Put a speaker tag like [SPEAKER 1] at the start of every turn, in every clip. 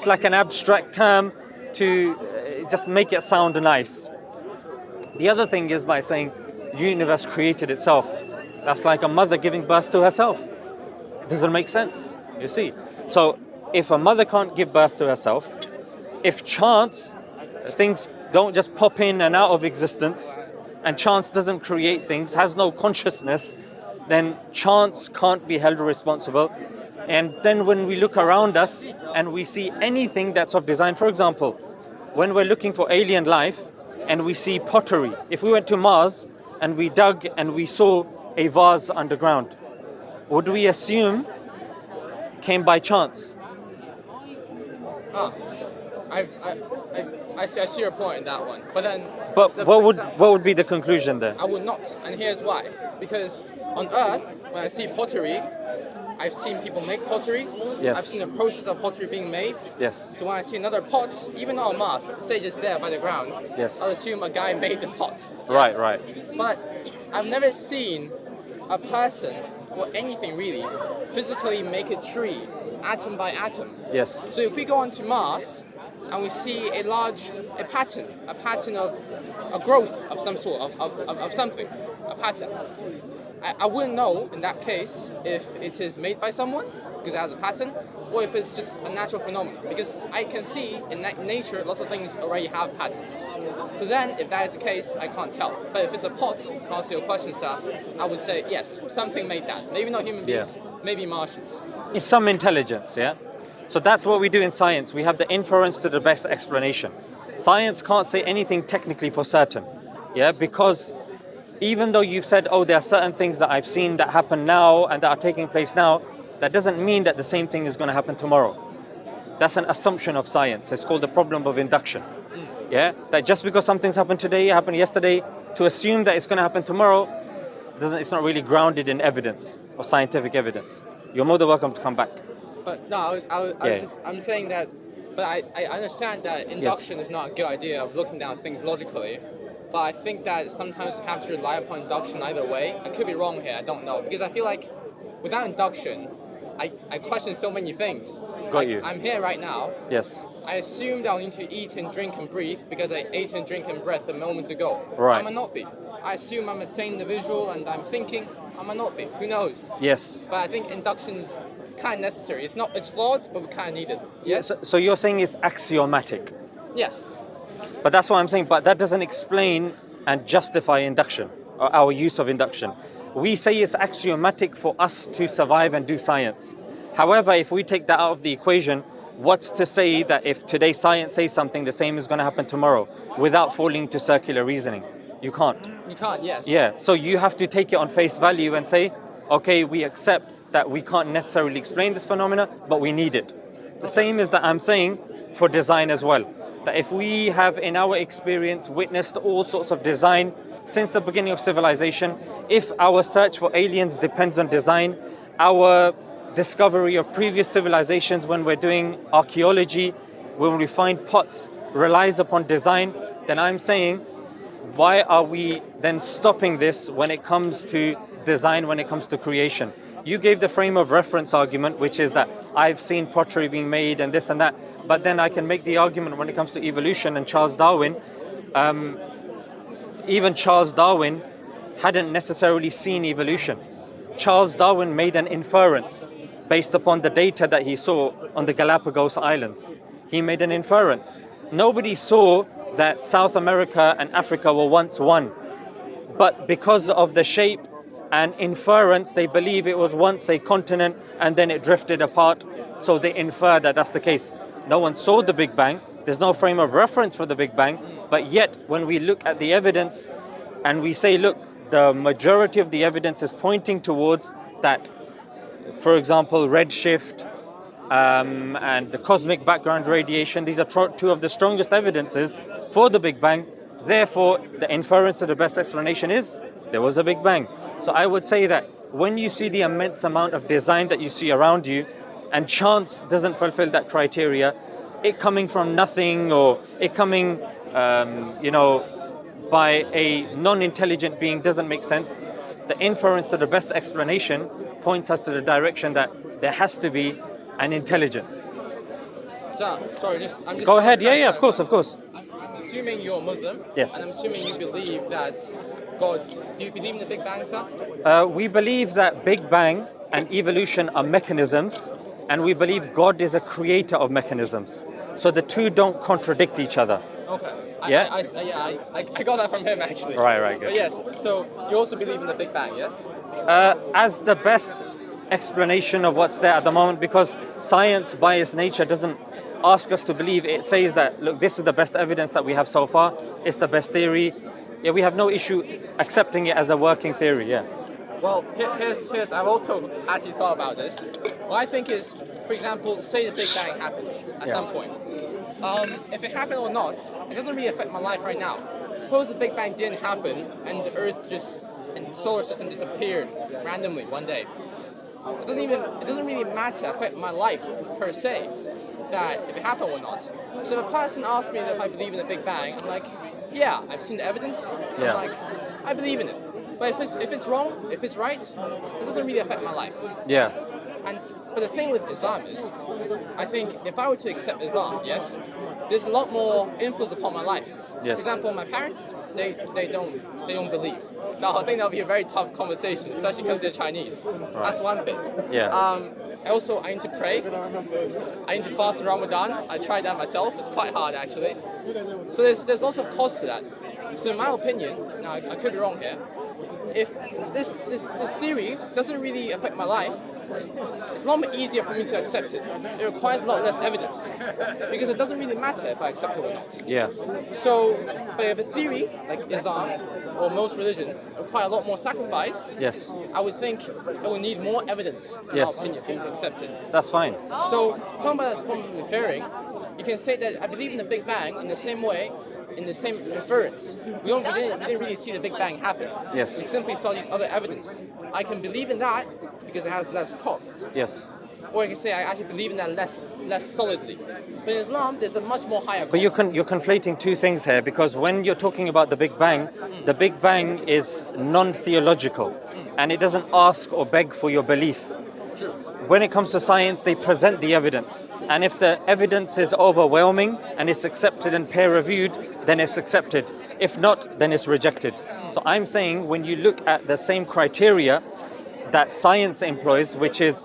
[SPEAKER 1] it's like an abstract term to just make it sound nice. The other thing is by saying universe created itself. That's like a mother giving birth to herself. It doesn't make sense, you see. So if a mother can't give birth to herself, if chance, things don't just pop in and out of existence, and chance doesn't create things, has no consciousness, then chance can't be held responsible. And then when we look around us and we see anything that's of design, for example, when we're looking for alien life and we see pottery, if we went to Mars and we dug and we saw a vase underground, would we assume came by chance?
[SPEAKER 2] I see your point in that one. But then,
[SPEAKER 1] what would be the conclusion there?
[SPEAKER 2] I would not, and here's why. Because on Earth, when I see pottery, I've seen people make pottery.
[SPEAKER 1] Yes.
[SPEAKER 2] I've seen the process of pottery being made.
[SPEAKER 1] Yes.
[SPEAKER 2] So when I see another pot, even on Mars, say just there by the ground,
[SPEAKER 1] Yes.
[SPEAKER 2] I'll assume a guy made the pot.
[SPEAKER 1] Right,
[SPEAKER 2] Yes.
[SPEAKER 1] right.
[SPEAKER 2] But I've never seen a person or anything really physically make a tree atom by atom.
[SPEAKER 1] Yes.
[SPEAKER 2] So if we go onto Mars and we see a pattern of a growth of some sort of something, a pattern, I wouldn't know in that case if it is made by someone because it has a pattern, or if it's just a natural phenomenon, because I can see in nature lots of things already have patterns. So then if that is the case, I can't tell. But if it's a pot, to answer your question, sir, I would say yes, something made that. Maybe not human beings, maybe Martians.
[SPEAKER 1] It's some intelligence, yeah? So that's what we do in science. We have the inference to the best explanation. Science can't say anything technically for certain, yeah? Because even though you've said, oh, there are certain things that I've seen that happen now and that are taking place now, that doesn't mean that the same thing is going to happen tomorrow. That's an assumption of science. It's called the problem of induction. Yeah, that just because something's happened today, happened yesterday, to assume that it's going to happen tomorrow, it's not really grounded in evidence or scientific evidence. You're more than welcome to come back.
[SPEAKER 2] But no, I'm saying that, but I understand that induction is not a good idea of looking down things logically. But I think that sometimes you have to rely upon induction either way. I could be wrong here, I don't know. Because I feel like without induction, I question so many things.
[SPEAKER 1] Got you.
[SPEAKER 2] I'm here right now.
[SPEAKER 1] Yes.
[SPEAKER 2] I assumed I'll need to eat and drink and breathe because I ate and drink and breathed a moment ago.
[SPEAKER 1] Right.
[SPEAKER 2] I might not be. I assume I'm a sane individual and I'm thinking. I might not be. Who knows?
[SPEAKER 1] Yes.
[SPEAKER 2] But I think induction's kind of necessary. It's flawed, but we kind of need it. Yes?
[SPEAKER 1] So you're saying it's axiomatic.
[SPEAKER 2] Yes.
[SPEAKER 1] But that's what I'm saying. But that doesn't explain and justify induction, or our use of induction. We say it's axiomatic for us to survive and do science. However, if we take that out of the equation, what's to say that if today science says something, the same is going to happen tomorrow without falling into circular reasoning? You can't.
[SPEAKER 2] You can't, yes.
[SPEAKER 1] Yeah, so you have to take it on face value and say, okay, we accept that we can't necessarily explain this phenomena, but we need it. The same is that I'm saying for design as well. That if we have in our experience witnessed all sorts of design since the beginning of civilization, if our search for aliens depends on design, our discovery of previous civilizations when we're doing archaeology, when we find pots, relies upon design, then I'm saying, why are we then stopping this when it comes to design, when it comes to creation? You gave the frame of reference argument, which is that I've seen pottery being made and this and that, but then I can make the argument when it comes to evolution and Charles Darwin. Even Charles Darwin hadn't necessarily seen evolution. Charles Darwin made an inference based upon the data that he saw on the Galapagos Islands. He made an inference. Nobody saw that South America and Africa were once one, but because of the shape and inference, they believe it was once a continent and then it drifted apart, so they infer that that's the case. No one saw the Big Bang, there's no frame of reference for the Big Bang, but yet when we look at the evidence and we say, look, the majority of the evidence is pointing towards that, for example, redshift and the cosmic background radiation, these are two of the strongest evidences for the Big Bang. Therefore, the inference to the best explanation is there was a Big Bang. So I would say that when you see the immense amount of design that you see around you, and chance doesn't fulfill that criteria, it coming from nothing or it coming, by a non-intelligent being doesn't make sense. The inference to the best explanation points us to the direction that there has to be an intelligence.
[SPEAKER 2] So, sorry, I'm just
[SPEAKER 1] Go ahead. Yeah,
[SPEAKER 2] trying to
[SPEAKER 1] of course, of course.
[SPEAKER 2] I'm assuming you're Muslim.
[SPEAKER 1] Yes.
[SPEAKER 2] And I'm assuming you believe that God. Do you believe in the Big Bang, sir?
[SPEAKER 1] We believe that Big Bang and evolution are mechanisms, and we believe God is a creator of mechanisms. So the two don't contradict each other.
[SPEAKER 2] Okay.
[SPEAKER 1] Yeah?
[SPEAKER 2] I got that from him actually.
[SPEAKER 1] Right, good.
[SPEAKER 2] But yes, so you also believe in the Big Bang, yes?
[SPEAKER 1] As the best explanation of what's there at the moment, because science by its nature doesn't ask us to believe. It says that, look, this is the best evidence that we have so far, it's the best theory. Yeah, we have no issue accepting it as a working theory, yeah.
[SPEAKER 2] Well, here's I've also actually thought about this. What I think is, for example, say the Big Bang happened at some point. If it happened or not, it doesn't really affect my life right now. Suppose the Big Bang didn't happen and the Earth and solar system disappeared randomly one day. It doesn't really matter affect my life per se, that if it happened or not. So if a person asks me if I believe in the Big Bang, I'm like, yeah, I've seen the evidence.
[SPEAKER 1] Yeah.
[SPEAKER 2] I'm like, I believe in it. But if it's wrong, if it's right, it doesn't really affect my life.
[SPEAKER 1] Yeah.
[SPEAKER 2] But the thing with Islam is, I think if I were to accept Islam, yes, there's a lot more influence upon my life.
[SPEAKER 1] Yes.
[SPEAKER 2] For example, my parents, they don't believe. Now I think that'll be a very tough conversation, especially because they're Chinese. Right. That's one bit.
[SPEAKER 1] Yeah.
[SPEAKER 2] I need to pray. I need to fast in Ramadan. I tried that myself. It's quite hard actually. So there's lots of costs to that. So in my opinion, now I could be wrong here, if this theory doesn't really affect my life, it's a lot more easier for me to accept it. It requires a lot less evidence because it doesn't really matter if I accept it or not.
[SPEAKER 1] Yeah.
[SPEAKER 2] So, but if a theory like Islam or most religions require a lot more sacrifice,
[SPEAKER 1] Yes.
[SPEAKER 2] I would think it will need more evidence, in my opinion, for you to accept it.
[SPEAKER 1] That's fine.
[SPEAKER 2] So, talking about what I'm referring, you can say that I believe in the Big Bang in the same way, in the same inference. We didn't really see the Big Bang happen.
[SPEAKER 1] Yes.
[SPEAKER 2] We simply saw these other evidence. I can believe in that because it has less cost.
[SPEAKER 1] Yes.
[SPEAKER 2] Or I can say I actually believe in that less solidly. But in Islam, there's a much more higher cost.
[SPEAKER 1] But you're conflating two things here, because when you're talking about the Big Bang is non-theological, and it doesn't ask or beg for your belief.
[SPEAKER 2] True.
[SPEAKER 1] When it comes to science, they present the evidence. And if the evidence is overwhelming and it's accepted and peer-reviewed, then it's accepted. If not, then it's rejected. So I'm saying when you look at the same criteria that science employs, which is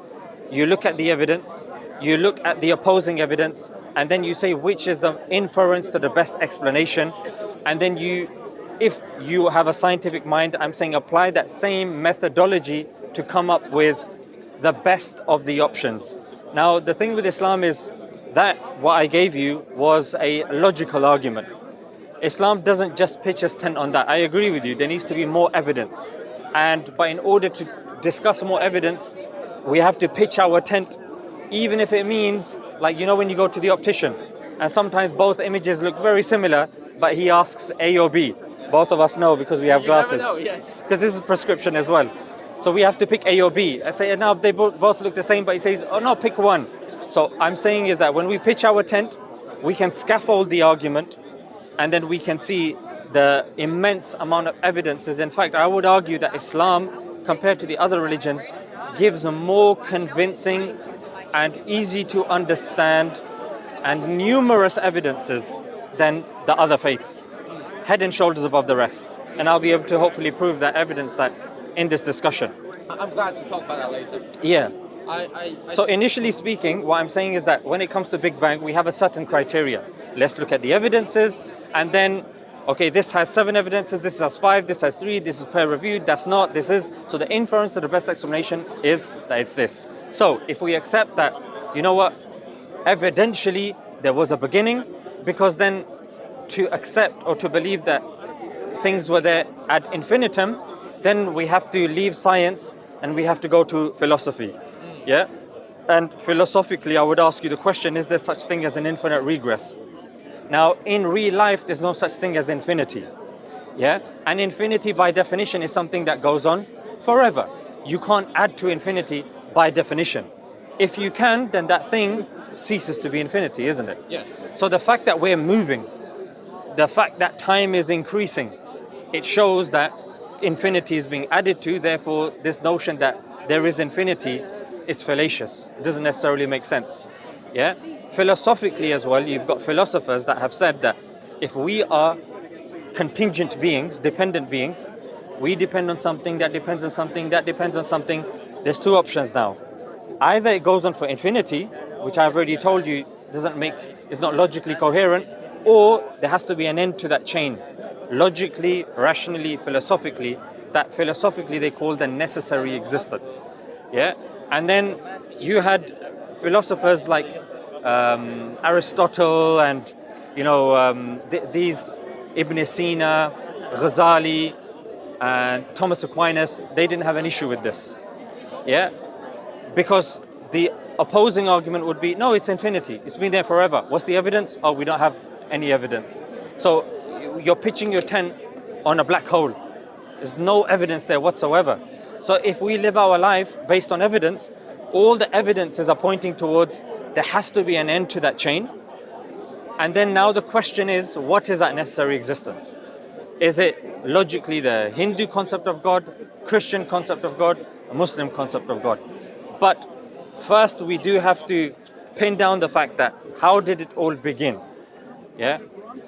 [SPEAKER 1] you look at the evidence, you look at the opposing evidence, and then you say which is the inference to the best explanation. And then if you have a scientific mind, I'm saying apply that same methodology to come up with the best of the options. Now, the thing with Islam is that what I gave you was a logical argument. Islam doesn't just pitch its tent on that. I agree with you, there needs to be more evidence. But in order to discuss more evidence, we have to pitch our tent, even if it means, like, when you go to the optician, and sometimes both images look very similar, but he asks A or B. Both of us know because we have glasses.
[SPEAKER 2] You never know, yes.
[SPEAKER 1] Because this is prescription as well. So we have to pick A or B. I say, now they both look the same, but he says, oh no, pick one. So I'm saying is that when we pitch our tent, we can scaffold the argument, and then we can see the immense amount of evidences. In fact, I would argue that Islam, compared to the other religions, gives a more convincing and easy to understand and numerous evidences than the other faiths. Head and shoulders above the rest. And I'll be able to hopefully prove that evidence that in this discussion.
[SPEAKER 2] I'm glad to talk about that later.
[SPEAKER 1] Yeah. So
[SPEAKER 2] I
[SPEAKER 1] initially speaking, what I'm saying is that when it comes to Big Bang, we have a certain criteria. Let's look at the evidences, and then, okay, this has 7 evidences, this has 5, this has 3, this is peer-reviewed, that's not, this is. So the inference to the best explanation is that it's this. So if we accept that, you know what, evidentially there was a beginning, because then to accept or to believe that things were there ad infinitum, then we have to leave science and we have to go to philosophy. Yeah? And philosophically, I would ask you the question, is there such thing as an infinite regress? Now, in real life, there's no such thing as infinity. Yeah? And infinity, by definition, is something that goes on forever. You can't add to infinity by definition. If you can, then that thing ceases to be infinity, isn't it?
[SPEAKER 2] Yes.
[SPEAKER 1] So the fact that we're moving, the fact that time is increasing, it shows that infinity is being added to. Therefore, this notion that there is infinity is fallacious. It doesn't necessarily make sense. Yeah? philosophically as well, you've got philosophers that have said that if we are contingent beings, dependent beings, we depend on something that depends on something that depends on something. There's two options now. Either it goes on for infinity, which I've already told you is not logically coherent, or there has to be an end to that chain. Logically, rationally, philosophically, that philosophically they call the necessary existence. Yeah? And then you had philosophers like Aristotle and these Ibn Sina, Ghazali, and Thomas Aquinas. They didn't have an issue with this. Yeah? Because the opposing argument would be, no, it's infinity. It's been there forever. What's the evidence? Oh, we don't have any evidence. So you're pitching your tent on a black hole. There's no evidence there whatsoever. So if we live our life based on evidence, all the evidences are pointing towards there has to be an end to that chain. And then now the question is, what is that necessary existence? Is it logically the Hindu concept of God, Christian concept of God, a Muslim concept of God? But first we do have to pin down the fact that how did it all begin? Yeah?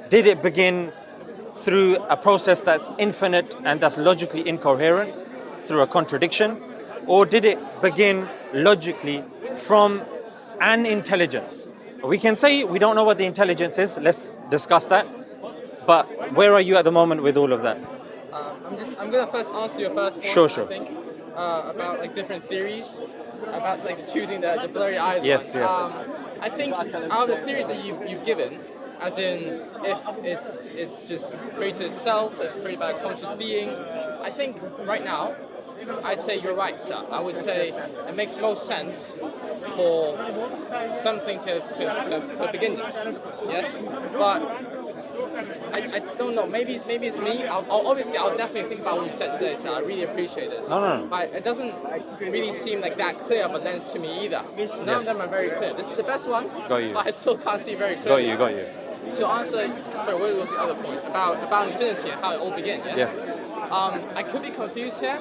[SPEAKER 1] Did it begin through a process that's infinite and that's logically incoherent, through a contradiction? Or did it begin logically from an intelligence? We can say we don't know what the intelligence is, let's discuss that. But where are you at the moment with all of that?
[SPEAKER 2] I'm gonna first answer your first point.
[SPEAKER 1] Sure.
[SPEAKER 2] I think about like different theories about like choosing the blurry eyes.
[SPEAKER 1] Yes,
[SPEAKER 2] one.
[SPEAKER 1] yes.
[SPEAKER 2] I think out of the theories that you've given, as in if it's just created itself, it's created by a conscious being. I think right now, I'd say you're right, sir. I would say it makes most sense for something to begin this. Yes, but I don't know. Maybe it's me. I'll definitely think about what you said today, so I really appreciate this.
[SPEAKER 1] No.
[SPEAKER 2] But it doesn't really seem like that clear of a lens to me either. None of them are very clear. This is the best one,
[SPEAKER 1] Got you.
[SPEAKER 2] but I still can't see very clearly.
[SPEAKER 1] Got you.
[SPEAKER 2] To answer, sorry, what was the other point about infinity and how it all began? Yes.
[SPEAKER 1] Yes.
[SPEAKER 2] I could be confused here,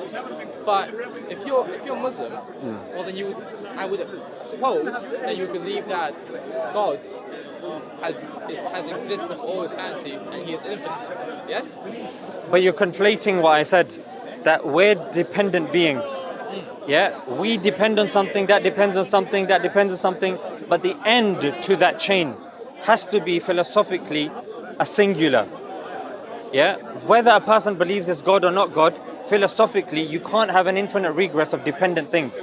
[SPEAKER 2] but if you're Muslim, well then I would suppose that you would believe that God has existed for all eternity and He is infinite. Yes.
[SPEAKER 1] But you're conflating what I said, that we're dependent beings. Yeah, we depend on something, that depends on something, that depends on something, but the end to that chain has to be philosophically a singular. Yeah, whether a person believes it's God or not God, philosophically you can't have an infinite regress of dependent things.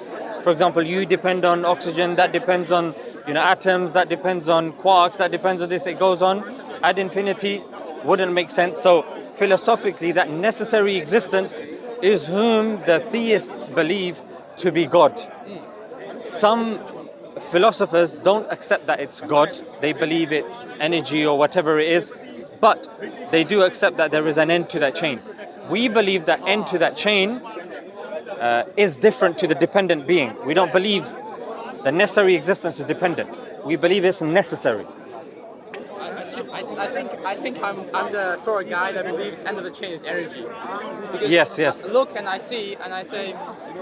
[SPEAKER 1] For example, you depend on oxygen, that depends on atoms, that depends on quarks, that depends on this, it goes on ad infinity, wouldn't make sense. So philosophically that necessary existence is whom the theists believe to be God. Some philosophers don't accept that it's God, they believe it's energy or whatever it is, but they do accept that there is an end to that chain. We believe that end to that chain is different to the dependent being. We don't believe the necessary existence is dependent. We believe it's necessary.
[SPEAKER 2] I think I'm the sort of guy that believes end of the chain is energy. Because
[SPEAKER 1] Yes.
[SPEAKER 2] I look and I see and I say,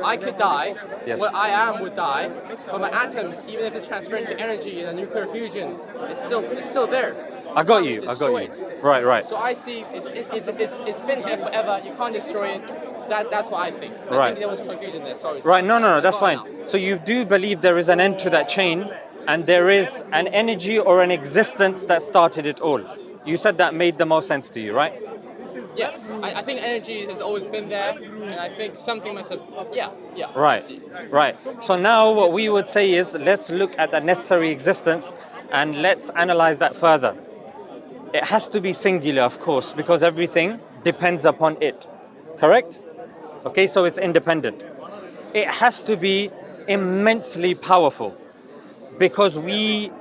[SPEAKER 2] I could die.
[SPEAKER 1] Yes.
[SPEAKER 2] What I am would die, but my atoms, even if it's transferred into energy in a nuclear fusion, it's still there.
[SPEAKER 1] I got
[SPEAKER 2] It
[SPEAKER 1] you.
[SPEAKER 2] can't be destroyed.
[SPEAKER 1] Right.
[SPEAKER 2] So I see it's been here forever. You can't destroy it. So that's what I think. I
[SPEAKER 1] Right.
[SPEAKER 2] think there was confusion there. Sorry.
[SPEAKER 1] Right, no, that's
[SPEAKER 2] Go on
[SPEAKER 1] fine.
[SPEAKER 2] now.
[SPEAKER 1] So you do believe there is an end to that chain and there is an energy or an existence that started it all. You said that made the most sense to you, right?
[SPEAKER 2] Yes, I think energy has always been there, and I think something must have. Yeah.
[SPEAKER 1] Right,
[SPEAKER 2] I see.
[SPEAKER 1] right. So now what we would say is let's look at the necessary existence and let's analyze that further. It has to be singular, of course, because everything depends upon it. Correct? Okay, so it's independent. It has to be immensely powerful because we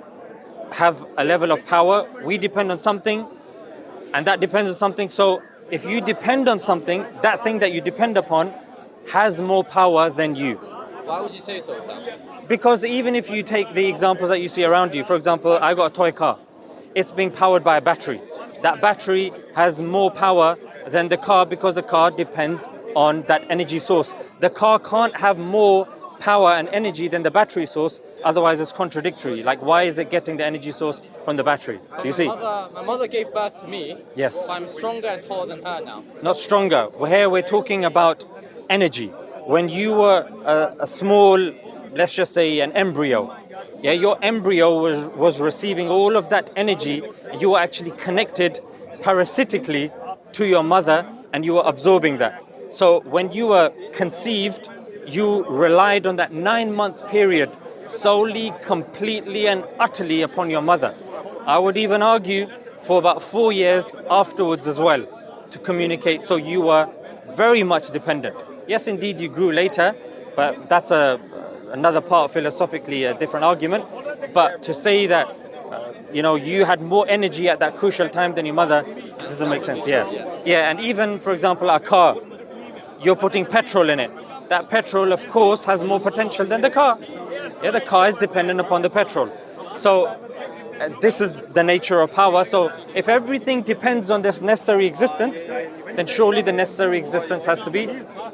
[SPEAKER 1] have a level of power. We depend on something and that depends on something. So if you depend on something, that thing that you depend upon has more power than you.
[SPEAKER 2] Why would you say so, Sam?
[SPEAKER 1] Because even if you take the examples that you see around you, for example, I got a toy car. It's being powered by a battery. That battery has more power than the car because the car depends on that energy source. The car can't have more power and energy than the battery source, otherwise it's contradictory. Like, why is it getting the energy source from the battery? Do you see?
[SPEAKER 2] My mother gave birth to me.
[SPEAKER 1] Yes.
[SPEAKER 2] So I'm stronger and taller than her now.
[SPEAKER 1] Not stronger. Here we're talking about energy. When you were a small, let's just say an embryo, yeah, your embryo was receiving all of that energy. You were actually connected parasitically to your mother, and you were absorbing that. So when you were conceived, you relied on that 9-month period solely, completely and utterly upon your mother. I would even argue for about 4 years afterwards as well to communicate, so you were very much dependent. Yes, indeed, you grew later, but that's another part, philosophically, a different argument. But to say that, you had more energy at that crucial time than your mother doesn't make sense. Yeah, yeah, and even, for example, a car, you're putting petrol in it. That petrol, of course, has more potential than the car. Yeah, the car is dependent upon the petrol. So this is the nature of power. So if everything depends on this necessary existence, then surely the necessary existence has to be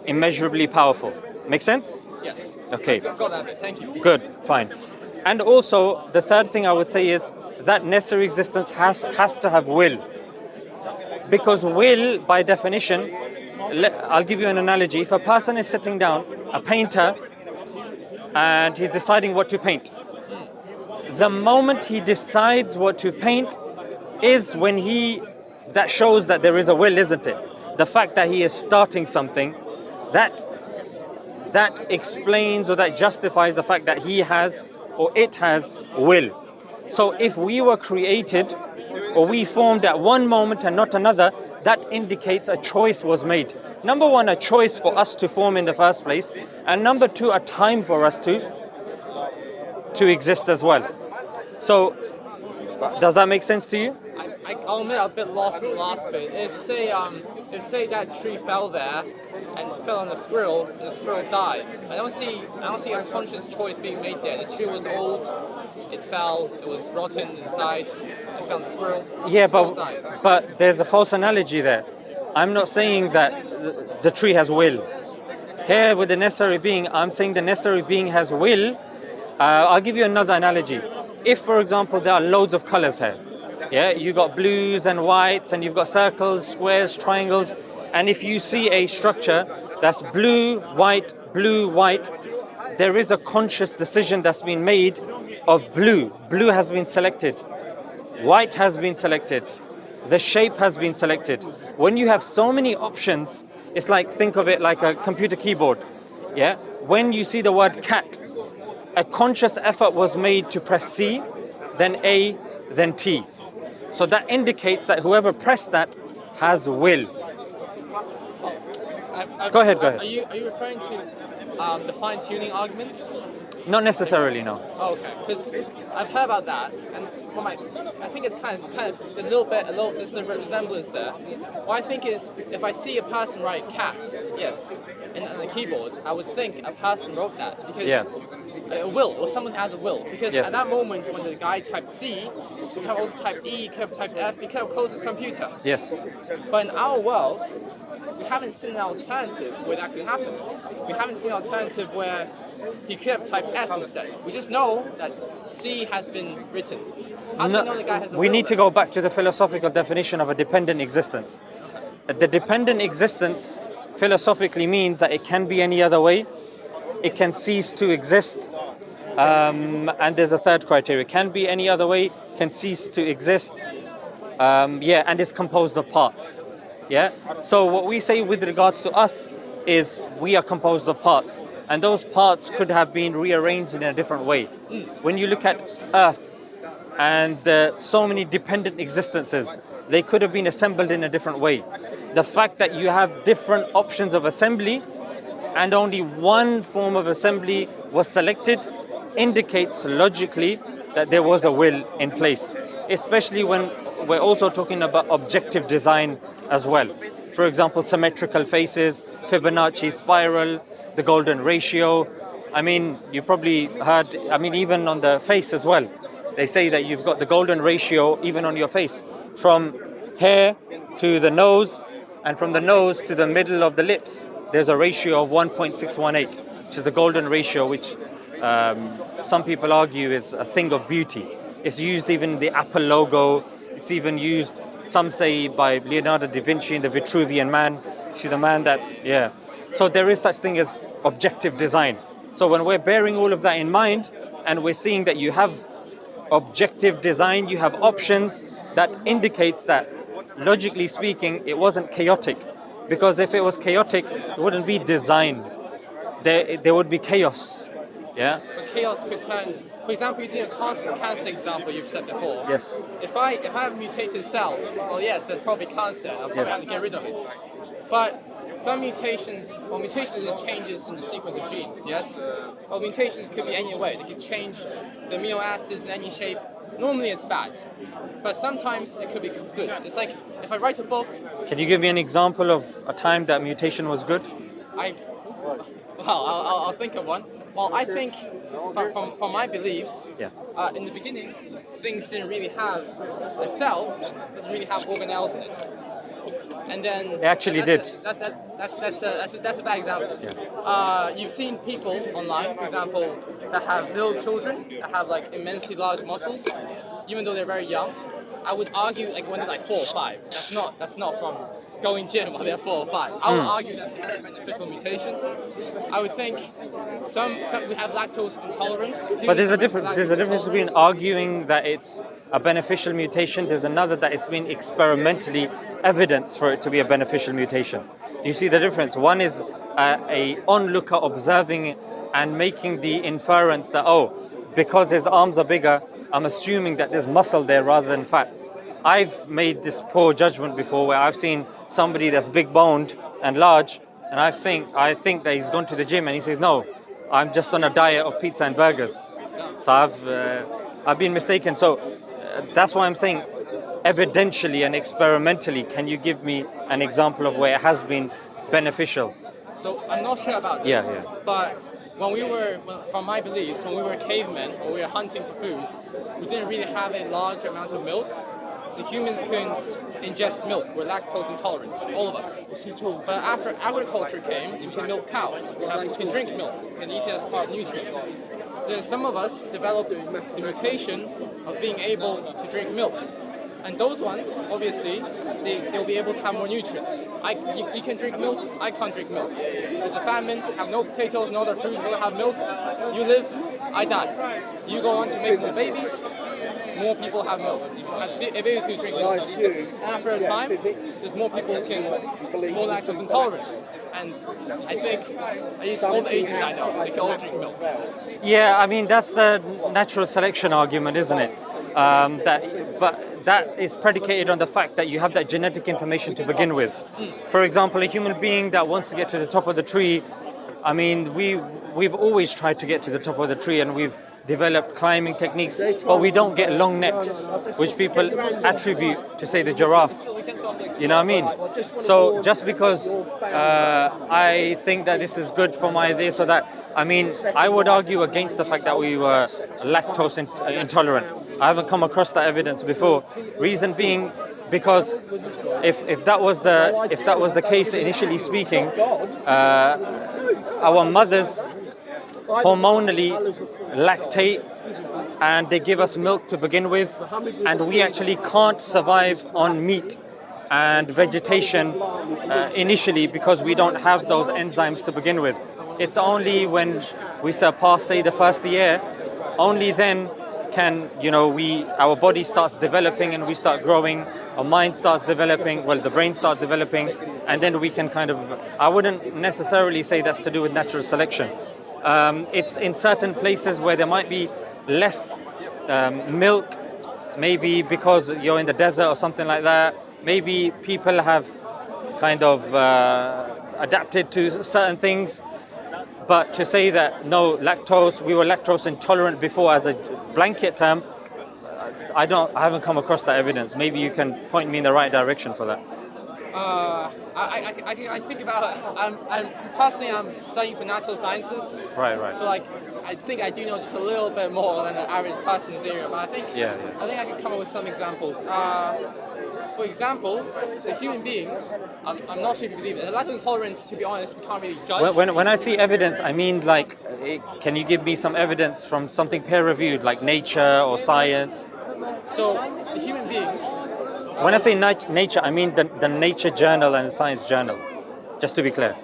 [SPEAKER 1] immeasurably powerful. Make sense?
[SPEAKER 2] Yes.
[SPEAKER 1] Okay.
[SPEAKER 2] Got that bit. Thank you.
[SPEAKER 1] Good, fine. And also, the third thing I would say is that necessary existence has to have will. Because will, by definition, I'll give you an analogy. If a person is sitting down, a painter, and he's deciding what to paint, the moment he decides what to paint is when that shows that there is a will, isn't it? The fact that he is starting something, that explains or that justifies the fact that he has or it has will. So if we were created or we formed at one moment and not another, that indicates a choice was made. Number one, a choice for us to form in the first place, and number two, a time for us to exist as well. So, does that make sense to you?
[SPEAKER 2] I'll admit I'm a bit lost in the last bit. If say that tree fell there and fell on a squirrel and the squirrel died, I don't see a conscious choice being made there. The tree was old, it fell, it was rotten inside, it fell on the squirrel.
[SPEAKER 1] Yeah,
[SPEAKER 2] the squirrel died.
[SPEAKER 1] But there's a false analogy there. I'm not saying that the tree has will. Here with the necessary being, I'm saying the necessary being has will. I'll give you another analogy. If, for example, there are loads of colors here, yeah, you got blues and whites, and you've got circles, squares, triangles, and if you see a structure that's blue, white, there is a conscious decision that's been made of blue. Blue has been selected, white has been selected, the shape has been selected. When you have so many options, it's like, think of it like a computer keyboard. Yeah, when you see the word cat, a conscious effort was made to press C, then A, then T. So that indicates that whoever pressed that has will. Go ahead.
[SPEAKER 2] Are you referring to the fine-tuning argument?
[SPEAKER 1] Not necessarily, no.
[SPEAKER 2] Oh, okay. Because I've heard about that, and I think it's kind of a little there's a resemblance there. What I think is, if I see a person write cat, yes, on a keyboard, I would think a person wrote that because a will, or someone has a will. Because at that moment, when the guy typed C, he could have also typed E, he could have typed F, he could have closed his computer.
[SPEAKER 1] Yes.
[SPEAKER 2] But in our world, we haven't seen an alternative where that could happen. We haven't seen an alternative where he could have typed F instead. We just know that C has been written. How do we know the guy has a will?
[SPEAKER 1] We need to go back to the philosophical definition of a dependent existence. The dependent existence philosophically means that it can be any other way. It can cease to exist. And there's a third criteria. It can be any other way, can cease to exist. And it's composed of parts. Yeah. So what we say with regards to us is we are composed of parts. And those parts could have been rearranged in a different way. When you look at Earth and so many dependent existences, they could have been assembled in a different way. The fact that you have different options of assembly and only one form of assembly was selected indicates logically that there was a will in place, especially when we're also talking about objective design as well. For example, symmetrical faces, Fibonacci spiral, the golden ratio. I mean, you probably heard, even on the face as well. They say that you've got the golden ratio even on your face, from hair to the nose, and from the nose to the middle of the lips. There's a ratio of 1.618. which is the golden ratio, which some people argue is a thing of beauty. It's used even in the Apple logo. It's even used, some say, by Leonardo da Vinci in the Vitruvian Man. She's the man that's, yeah. So there is such thing as objective design. So when we're bearing all of that in mind, and we're seeing that you have objective design, you have options, that indicates that, logically speaking, it wasn't chaotic. Because if it was chaotic, it wouldn't be design. There would be chaos. Yeah?
[SPEAKER 2] But chaos could turn, for example, using a cancer example you've said before.
[SPEAKER 1] Yes.
[SPEAKER 2] If I have mutated cells, well, yes, there's probably cancer. I'll probably have to get rid of it. But some mutations is changes in the sequence of genes, yes? Well, mutations could be any way. They could change the amino acids in any shape. Normally it's bad, but sometimes it could be good. It's like if I write a book.
[SPEAKER 1] Can you give me an example of a time that mutation was good?
[SPEAKER 2] I'll think of one. Well, I think from my beliefs, in the beginning, things didn't really have, the cell doesn't really have organelles in it. And then
[SPEAKER 1] it actually did.
[SPEAKER 2] That's a bad example.
[SPEAKER 1] Yeah.
[SPEAKER 2] You've seen people online, for example, that have little children that have like immensely large muscles, even though they're very young. I would argue like when they're like 4 or 5. That's not from going gym while they're 4 or 5. I would argue that's a very beneficial mutation. I would think some we have lactose intolerance.
[SPEAKER 1] But there's a difference between arguing that it's a beneficial mutation. There's another that it's been experimentally evidenced for it to be a beneficial mutation. Do you see the difference? One is a onlooker observing and making the inference that, because his arms are bigger, I'm assuming that there's muscle there rather than fat. I've made this poor judgment before where I've seen somebody that's big boned and large, and I think that he's gone to the gym and he says, no, I'm just on a diet of pizza and burgers. So I've been mistaken. So that's why I'm saying, evidentially and experimentally, can you give me an example of where it has been beneficial?
[SPEAKER 2] So I'm not sure about this, but from my beliefs, when we were cavemen or we were hunting for food, we didn't really have a large amount of milk. So humans couldn't ingest milk. We're lactose intolerant, all of us. But after agriculture came, we can milk cows. We can drink milk. We can eat it as part of nutrients. So some of us developed the mutation of being able to drink milk. And those ones, obviously, they'll be able to have more nutrients. You can drink milk, I can't drink milk. There's a famine, have no potatoes, no other food, you don't have milk. You live, I die. You go on to make the babies, more people have milk. And babies who drink milk. And after a time, there's more people who can more lactose intolerance. And I think, at least all the ages I know, they can all drink milk.
[SPEAKER 1] Yeah, I mean, that's the natural selection argument, isn't it? But that is predicated on the fact that you have that genetic information to begin with. For example, a human being that wants to get to the top of the tree, I mean, we've always tried to get to the top of the tree, and we've developed climbing techniques, but we don't get long necks, which people attribute to, say, the giraffe. You know what I mean? So just because I think that this is good for my this or that, I mean, I would argue against the fact that we were lactose intolerant. I haven't come across that evidence before. Reason being, because if that was the case initially speaking, our mothers hormonally lactate and they give us milk to begin with, and we actually can't survive on meat and vegetation initially because we don't have those enzymes to begin with. It's only when we surpass, say, the first year, only then can, our body starts developing and we start growing, our mind starts developing, the brain starts developing, and then we can I wouldn't necessarily say that's to do with natural selection. It's in certain places where there might be less milk, maybe because you're in the desert or something like that. Maybe people have adapted to certain things. But to say that, no, we were lactose intolerant before as a blanket term, I haven't come across that evidence. Maybe you can point me in the right direction for that.
[SPEAKER 2] I think about I'm studying for natural sciences.
[SPEAKER 1] Right.
[SPEAKER 2] So I think I do know just a little bit more than the average person in this area. But I think I can come up with some examples. For example, the human beings, I'm not sure if you believe it. The lack of intolerance, to be honest, we can't really judge.
[SPEAKER 1] When I see evidence, I mean like, can you give me some evidence from something peer-reviewed, like Nature or Science?
[SPEAKER 2] So the human beings.
[SPEAKER 1] When I say Nature, I mean the Nature Journal and the Science Journal, just to be clear.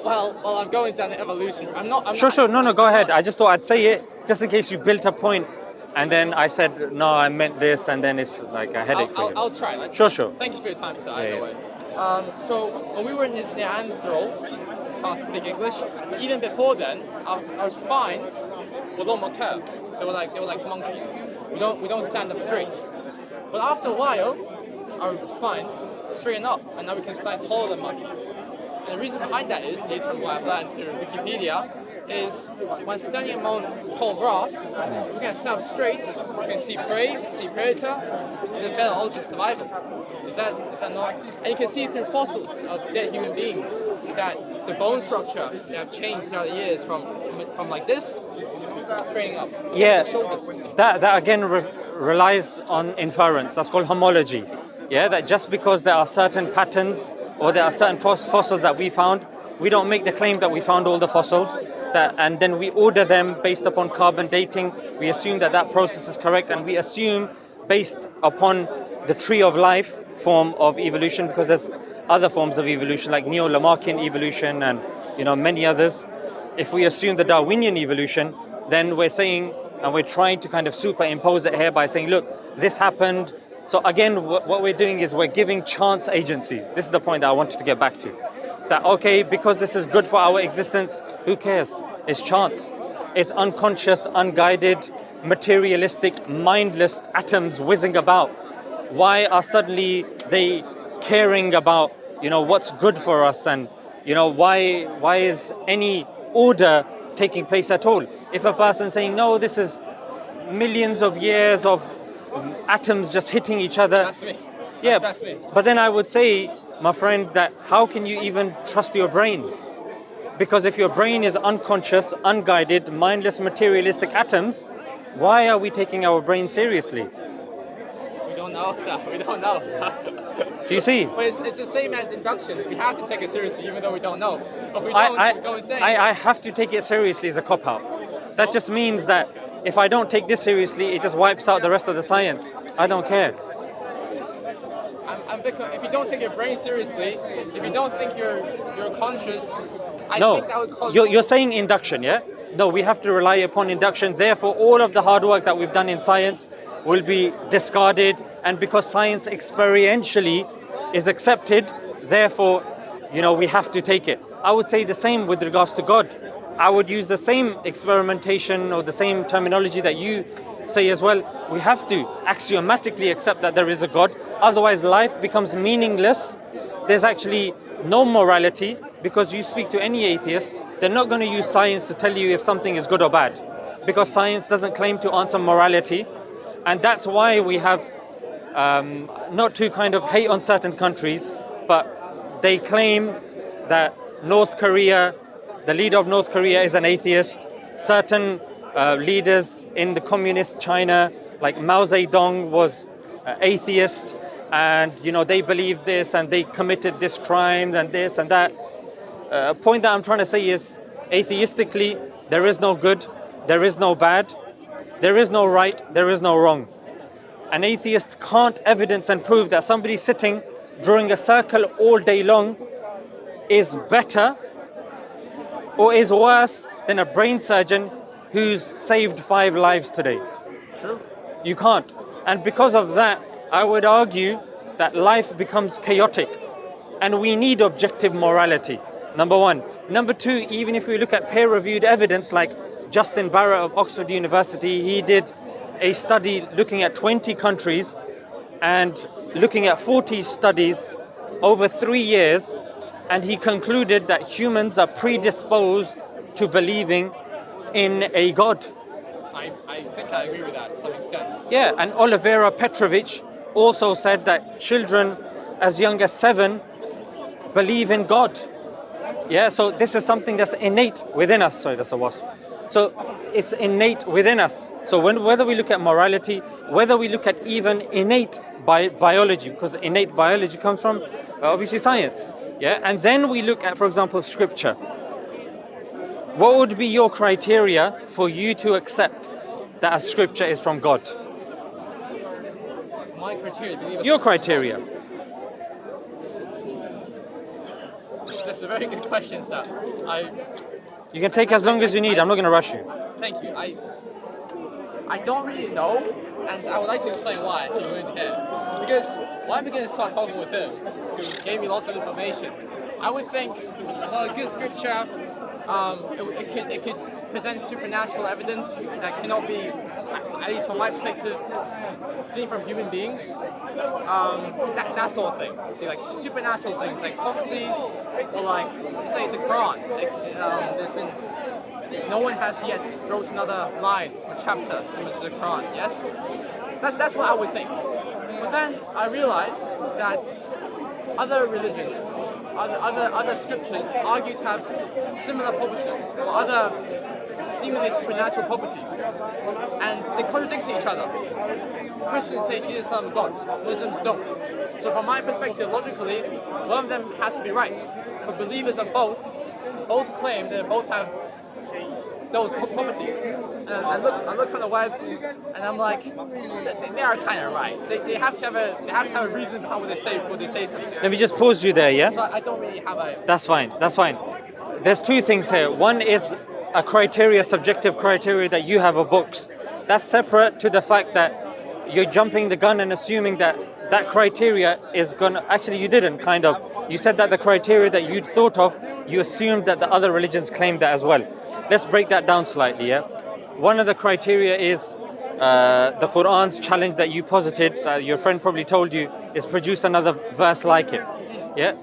[SPEAKER 2] Well, I'm going down the evolution. I'm not.
[SPEAKER 1] Sure. No, go ahead. I just thought I'd say it, just in case you built a point, and then I said, no, I meant this, and then it's like a headache for you.
[SPEAKER 2] I'll try.
[SPEAKER 1] Sure.
[SPEAKER 2] Thank you for your time, sir. Either way. So when we were Neanderthals, can't speak English. Even before then, our spines were a lot more curved. They were like monkeys. We don't stand up straight. But after a while, our spines straighten up, and now we can stand taller than monkeys. And the reason behind that is from what I've learned through Wikipedia, is when standing among tall grass, we can stand up straight, we can see prey, we can see predator. It's a better odds of survival. Is that not? And you can see through fossils of dead human beings that the bone structure have changed throughout the years from like this to straightening up.
[SPEAKER 1] Yeah,
[SPEAKER 2] the shoulders.
[SPEAKER 1] that again relies on inference. That's called homology. Yeah, that just because there are certain patterns or there are certain fossils that we found, we don't make the claim that we found all the fossils, and then we order them based upon carbon dating. We assume that process is correct, and we assume based upon the tree of life form of evolution, because there's other forms of evolution like Neo-Lamarckian evolution and many others. If we assume the Darwinian evolution, then we're saying, and we're trying to kind of superimpose it here by saying, look, this happened. So again, what we're doing is we're giving chance agency. This is the point that I wanted to get back to. That, okay, because this is good for our existence, who cares? It's chance. It's unconscious, unguided, materialistic, mindless atoms whizzing about. Why are suddenly they caring about, what's good for us? And, why is any order taking place at all? If a person's saying, no, this is millions of years of atoms just hitting each other.
[SPEAKER 2] That's me.
[SPEAKER 1] Yeah,
[SPEAKER 2] That's me.
[SPEAKER 1] But then I would say, my friend, that how can you even trust your brain? Because if your brain is unconscious, unguided, mindless, materialistic atoms, why are we taking our brain seriously?
[SPEAKER 2] We don't know, sir. We don't know.
[SPEAKER 1] Do you see?
[SPEAKER 2] But it's the same as induction. We have to take it seriously, even though we don't know. But if we don't, we go insane.
[SPEAKER 1] I have to take it seriously as a cop-out. That just means that if I don't take this seriously, it just wipes out the rest of the science. I don't care.
[SPEAKER 2] If you don't take your brain seriously, if you don't think you're conscious, I
[SPEAKER 1] no,
[SPEAKER 2] think that would cause...
[SPEAKER 1] You're saying induction, yeah? No, we have to rely upon induction. Therefore, all of the hard work that we've done in science will be discarded. And because science experientially is accepted, therefore, we have to take it. I would say the same with regards to God. I would use the same experimentation or the same terminology that you say as well. We have to axiomatically accept that there is a God. Otherwise, life becomes meaningless. There's actually no morality, because you speak to any atheist, they're not going to use science to tell you if something is good or bad, because science doesn't claim to answer morality. And that's why we have, not to kind of hate on certain countries, but they claim that North Korea, the leader of North Korea is an atheist. Certain leaders in the communist China, like Mao Zedong, was atheist, and they believe this and they committed this crime and this and that. Point that I'm trying to say is, atheistically, there is no good, there is no bad, there is no right, there is no wrong. An atheist can't evidence and prove that somebody sitting drawing a circle all day long is better or is worse than a brain surgeon who's saved 5 lives today.
[SPEAKER 2] True.
[SPEAKER 1] You can't. And because of that, I would argue that life becomes chaotic, and we need objective morality, number one. Number two, even if we look at peer-reviewed evidence, like Justin Barrett of Oxford University, he did a study looking at 20 countries and looking at 40 studies over 3 years, and he concluded that humans are predisposed to believing in a God.
[SPEAKER 2] I think I agree with that to some extent.
[SPEAKER 1] Yeah, and Olivera Petrovich also said that children as young as 7 believe in God. Yeah, so this is something that's innate within us. Sorry, that's a wasp. So it's innate within us. So whether we look at morality, whether we look at even innate biology, because innate biology comes from obviously science, yeah, and then we look at, for example, scripture. What would be your criteria for you to accept that a scripture is from God?
[SPEAKER 2] My criteria.
[SPEAKER 1] Your criteria.
[SPEAKER 2] That's a very good question, sir.
[SPEAKER 1] You can take as long as you need. I'm not going to rush you.
[SPEAKER 2] Thank you. I don't really know, and I would like to explain why, if you're willing to hear. Because when I began to start talking with him, who gave me lots of information, I would think, well, a good scripture, it could present supernatural evidence that cannot be, at least from my perspective, seen from human beings. That sort of thing. See, like supernatural things, like prophecies, or like, say, the Quran. Like, there's been. No one has yet wrote another line or chapter similar to the Quran, yes? That's what I would think. But then I realized that other religions, other scriptures argue to have similar properties, or other seemingly supernatural properties, and they contradict each other. Christians say Jesus is the Son of God, Muslims don't. So from my perspective, logically, one of them has to be right. But believers of both claim that both have those properties. And I look on the web, and I'm like, they are kind of right. They have to have a reason behind what they say before they say something.
[SPEAKER 1] Let me just pause you there, yeah?
[SPEAKER 2] So I don't really have a.
[SPEAKER 1] That's fine. There's two things here. One is a criteria, subjective criteria that you have of books. That's separate to the fact that you're jumping the gun and assuming that criteria is gonna. Actually, you didn't. Kind of. You said that the criteria that you'd thought of, you assumed that the other religions claimed that as well. Let's break that down slightly. Yeah. One of the criteria is the Quran's challenge that you posited. Your friend probably told you is produce another verse like it. Yeah.